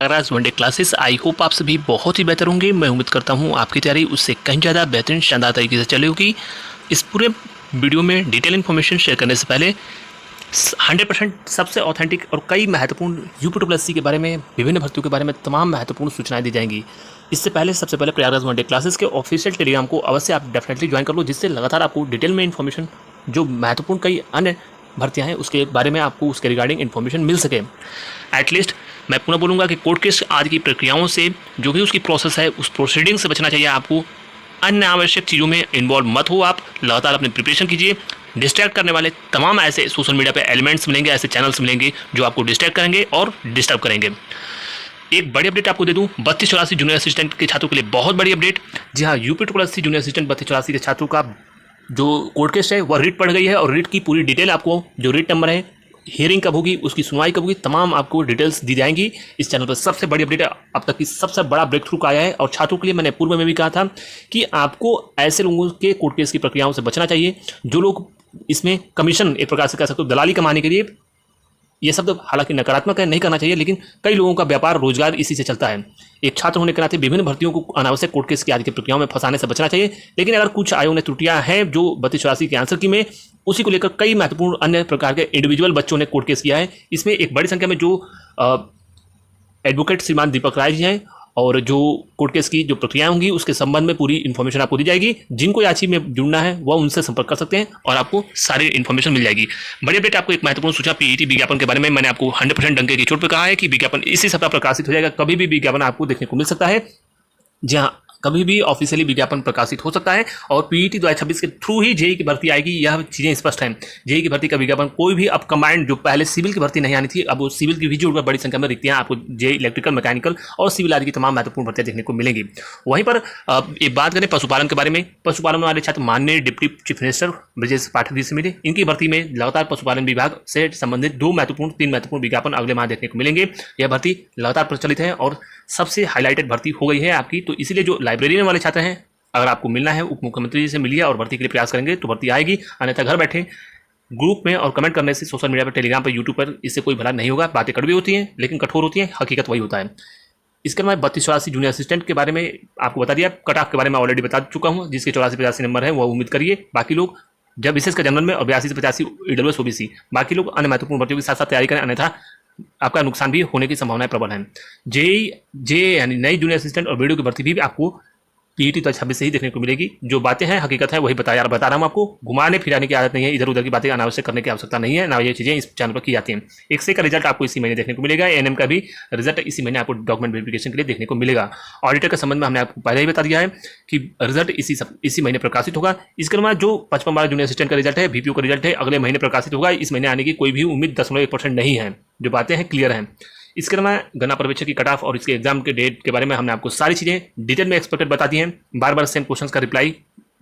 Prayagraj one day classes I hope आप सभी बहुत ही बेहतर होंगे। मैं उम्मीद करता हूं आपकी तैयारी उससे कहीं ज़्यादा बेहतरीन शानदार तरीके से चली होगी। इस पूरे वीडियो में डिटेल इन्फॉर्मेशन शेयर करने से पहले 100% सबसे ऑथेंटिक और कई महत्वपूर्ण यूपी के बारे में, विभिन्न भर्तियों के बारे में तमाम महत्वपूर्ण सूचनाएं दी जाएंगी। इससे पहले सबसे पहले प्रयागराज वनडे क्लासेस के ऑफिशियल टेलीग्राम को अवश्य आप डेफिनेटली ज्वाइन कर लो, जिससे लगातार आपको डिटेल में इन्फॉर्मेशन, जो महत्वपूर्ण कई अन्य भर्तियां हैं उसके बारे में आपको उसके रिगार्डिंग इन्फॉर्मेशन मिल सके। एटलीस्ट मैं पुनः बोलूँगा कि कोर्ट केस आज की प्रक्रियाओं से, जो भी उसकी प्रोसेस है, उस प्रोसीडिंग से बचना चाहिए आपको। अन्य आवश्यक चीज़ों में इन्वॉल्व मत हो। आप लगातार अपनी प्रिपरेशन कीजिए। डिस्ट्रैक्ट करने वाले तमाम ऐसे सोशल मीडिया पे एलिमेंट्स मिलेंगे, ऐसे चैनल्स मिलेंगे जो आपको डिस्ट्रैक्ट करेंगे और डिस्टर्ब करेंगे। एक बड़ी अपडेट आपको दे दूं, 3284 जूनियर असिस्टेंट के छात्रों के लिए बहुत बड़ी अपडेट। जी हाँ, यूपी जूनियर असिस्टेंट 3284 के छात्रों का जो कोर्ट केस है वह रीट पढ़ गई है और रीट की पूरी डिटेल आपको, जो रीट नंबर है, हियरिंग कब होगी, उसकी सुनवाई कब होगी, तमाम आपको डिटेल्स दी जाएंगी इस चैनल पर। सबसे बड़ी अपडेट अब तक की सबसे बड़ा ब्रेक थ्रू का आया है। और छात्रों के लिए मैंने पूर्व में भी कहा था कि आपको ऐसे लोगों के कोर्ट केस की प्रक्रियाओं से बचना चाहिए जो लोग इसमें कमीशन, एक प्रकार से कह सकते हो दलाली कमाने के लिए, ये शब्द हालांकि नकारात्मक है, नहीं करना चाहिए, लेकिन कई लोगों का व्यापार रोजगार इसी से चलता है। एक छात्र होने के नाते विभिन्न भर्तियों को अनावश्यक कोर्ट केस की आदि की प्रक्रियाओं में फंसाने से बचना चाहिए। लेकिन अगर कुछ आयोग ने त्रुटियां हैं जो 3284 के आंसर की में, उसी को लेकर कई महत्वपूर्ण अन्य प्रकार के इंडिविजुअल बच्चों ने कोर्ट केस किया है। इसमें एक बड़ी संख्या में जो एडवोकेट श्रीमान दीपक राय जी हैं, और जो कोर्ट केस की जो प्रक्रिया होंगी उसके संबंध में पूरी इन्फॉर्मेशन आपको दी जाएगी। जिनको याची में जुड़ना है वह उनसे संपर्क कर सकते हैं और आपको सारी इन्फॉर्मेशन मिल जाएगी। बड़ी अपडेट आपको एक महत्वपूर्ण सूचना पीईटी विज्ञापन के बारे में मैंने आपको 100% डंके की चोट पर कहा है कि विज्ञापन इसी सप्ताह प्रकाशित हो जाएगा। कभी भी विज्ञापन आपको देखने को मिल सकता है। जी हाँ, कभी भी ऑफिशियली विज्ञापन प्रकाशित हो सकता है और पीईटी 2026 के थ्रू ही जेई की भर्ती आएगी, यह चीज़ें स्पष्ट हैं। जेई की भर्ती का विज्ञापन कोई भी अब कंबाइंड, जो पहले सिविल की भर्ती नहीं आनी थी, अब वो सिविल की भी जो बड़ी संख्या में रिक्तियां आपको जेई इलेक्ट्रिकल, मैकेनिकल और सिविल आदि की तमाम महत्वपूर्ण भर्तियां देखने को मिलेंगी। वहीं पर एक बात करें पशुपालन के बारे में। पशुपालन वाले छात्र माननीय deputy chief minister Brajesh Pathak ji से मिले। इनकी भर्ती में लगातार पशुपालन विभाग से संबंधित 3 महत्वपूर्ण विज्ञापन अगले माह देखने को मिलेंगे। यह भर्ती लगातार प्रचलित है और सबसे हाईलाइटेड भर्ती हो गई है आपकी। तो इसीलिए जो लाइब्रेरी वाले छात्र हैं, अगर आपको मिलना है उप मुख्यमंत्री जी से मिलिए और भर्ती के लिए प्रयास करेंगे तो भर्ती आएगी। अन्यथा घर बैठे ग्रुप में और कमेंट करने से, सोशल मीडिया पर, टेलीग्राम पर, यूट्यूब पर, इससे कोई भला नहीं होगा। बातें कड़वी होती हैं लेकिन कठोर होती हैं, हकीकत वही होता है। इसके अलावा 3284 जूनियर असिस्टेंट के बारे में आपको बता दिया। कट ऑफ के बारे में ऑलरेडी बता चुका हूँ, जिसके 84-85 नंबर है वह उम्मीद करिए। बाकी लोग जब विशेष का जनरल में और 82 से 85 ईडब्ल्यूएस ओबीसी, बाकी लोग अन्य महत्वपूर्ण भर्तियों के साथ साथ तैयारी करें, अन्यथा आपका नुकसान भी होने की संभावनाएं प्रबल हैं। जे यानी नई जूनियर असिस्टेंट और वीडियो की भर्ती भी आपको पीईटी 2026 से ही देखने को मिलेगी। जो बातें हैं हकीकत है वही बता रहा हूँ आपको। घुमाने फिराने की आदत नहीं है, इधर उधर की बातें अनावश्यक करने की आवश्यकता नहीं है, ना ये चीज़ें इस चैनल पर की जाती हैं। एक्सरे का रिजल्ट आपको इसी महीने देखने को मिलेगा। एएनएम का भी रिजल्ट इसी महीने आपको डॉक्यूमेंट वेरिफिकेशन के लिए देखने को मिलेगा। ऑडिटर के संबंध में हमने आपको पहले ही बता दिया है कि रिजल्ट इसी महीने प्रकाशित होगा। इसके अलावा जो 55 जूनियर असिस्टेंट का रिजल्ट है, बीपीओ का रिजल्ट है, अगले महीने प्रकाशित होगा। इस महीने आने की कोई भी उम्मीद 0.1% नहीं है। जो बातें हैं क्लियर हैं। इसके अलावा गन्ना पर्यवेक्षक की कट ऑफ और इसके एग्जाम के डेट के बारे में हमने आपको सारी चीज़ें डिटेल में एक्सपेक्टेड बता दी हैं। बार बार सेम क्वेश्चंस का रिप्लाई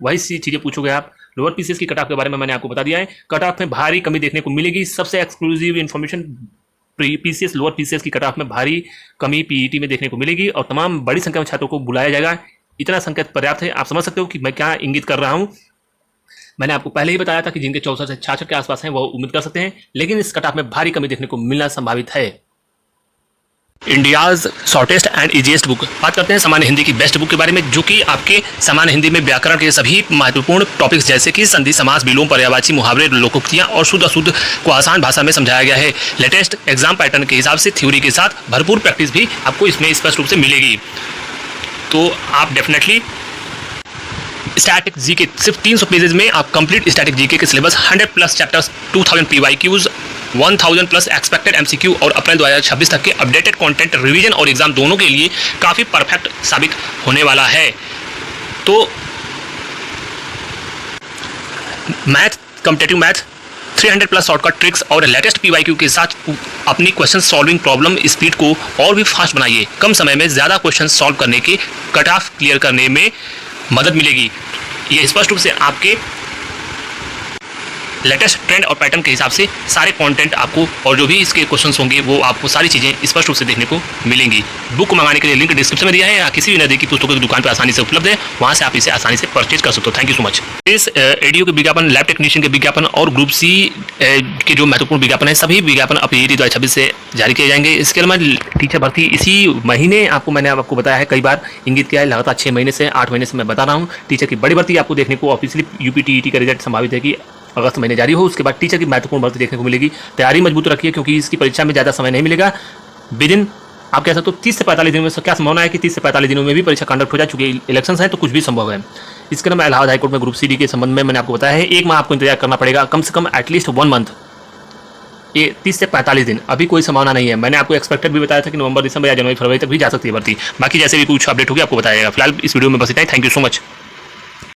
वही सी चीज़ें पूछोगे आप। लोअर पीसीएस की कट ऑफ के बारे में मैंने आपको बता दिया है। कट ऑफ में भारी कमी देखने को मिलेगी। सबसे exclusive information, PCS, lower PCS की कट ऑफ में भारी कमी पीईटी में देखने को मिलेगी और तमाम बड़ी संख्या में छात्रों को बुलाया जाएगा। इतना संकेत पर्याप्त है। आप समझ सकते हो कि मैं क्या इंगित कर रहा हूँ। मैंने आपको पहले ही बताया था कि जिनके 64 से 66 के आसपास हैं वो उम्मीद कर सकते हैं, लेकिन इस कट ऑफ में भारी कमी देखने को मिलना संभावित है। India's shortest and easiest book. बात करते हैं सामान्य हिंदी की बेस्ट बुक के बारे में, जो कि आपके सामान्य हिंदी में व्याकरण के सभी महत्वपूर्ण टॉपिक्स जैसे कि संधि, समास, विलोम, पर्यायवाची, मुहावरे, लोकोक्तियां और शुद्ध अशुद्ध को आसान भाषा में समझाया गया है। लेटेस्ट एग्जाम पैटर्न के हिसाब से थ्योरी के साथ भरपूर प्रैक्टिस भी आपको इसमें स्पष्ट रूप से मिलेगी। तो आप डेफिनेटली स्टैटिक जीके, सिर्फ 300 पेजेस में आप कंप्लीट स्टैटिक जीके के syllabus, 100+ chapters, 2000 PYQs, 1000+ expected MCQ और अप्रैल 2026 तक के अपडेटेड कंटेंट, रिवीजन और एग्जाम दोनों के लिए काफ़ी परफेक्ट साबित होने वाला है। तो math, competitive math, 300+ shortcut tricks और लेटेस्ट पीवाईक्यू के साथ अपनी क्वेश्चन सॉल्विंग प्रॉब्लम स्पीड को और भी फास्ट बनाइए। कम समय में ज़्यादा क्वेश्चन सॉल्व करने के, कट ऑफ क्लियर करने में मदद मिलेगी। ये स्पष्ट रूप से आपके लेटेस्ट ट्रेंड और पैटर्न के हिसाब से सारे कंटेंट आपको और जो भी इसके क्वेश्चंस होंगे वो आपको सारी चीज़ें स्पष्ट रूप से देखने को मिलेंगी। बुक को मंगाने के लिए लिंक डिस्क्रिप्शन में दिया है या किसी भी नज़दीकी पुस्तकों की दुकान पर आसानी से उपलब्ध है, वहाँ से आप इसे आसानी से परचेज कर सकते हो। Thank you so much. इस एडीओ के विज्ञापन, लैब टेक्नीशियन के विज्ञापन और ग्रुप सी के जो महत्वपूर्ण विज्ञापन है, सभी विज्ञापन अब PET 2026 से जारी किए जाएंगे। इसके अलावा टीचर भर्ती इसी महीने मैंने आपको बताया है, कई बार इंगित किया है, लगातार 6 महीने से 8 महीने से मैं बता रहा हूँ। टीचर की बड़ी भर्ती आपको देखने को ऑफिशियली UPTET का रिजल्ट संभावित है कि अगस्त महीने जारी हो। उसके बाद टीचर की महत्वपूर्ण भर्ती देखने को मिलेगी। तैयारी मजबूत रखिए क्योंकि इसकी परीक्षा में ज़्यादा समय नहीं मिलेगा। विदिन आप कह सकते हो 30 से 45 दिनों में क्या संभावना है कि 30 से 45 दिनों में भी परीक्षा कंडक्ट हो जाए, चूंकि इलेक्शंस हैं तो कुछ भी संभव है। इसके अलावा इलाहाबाद हाईकोर्ट में ग्रुप CD के संबंध में मैंने आपको बताया है, 1 माह आपको इंतजार करना पड़ेगा, कम से कम एटलीस्ट 1 मंथ। ये 30 से 45 दिन अभी कोई संभावना नहीं है। मैंने आपको एक्सपेक्टेड भी बताया था कि नवंबर, दिसंबर या जनवरी, फरवरी तक भी जा सकती है भर्ती। बाकी जैसे भी कुछ अपडेट होगी आपको बताया जाएगा। फिलहाल इस वीडियो में बस इतना ही। Thank you so much.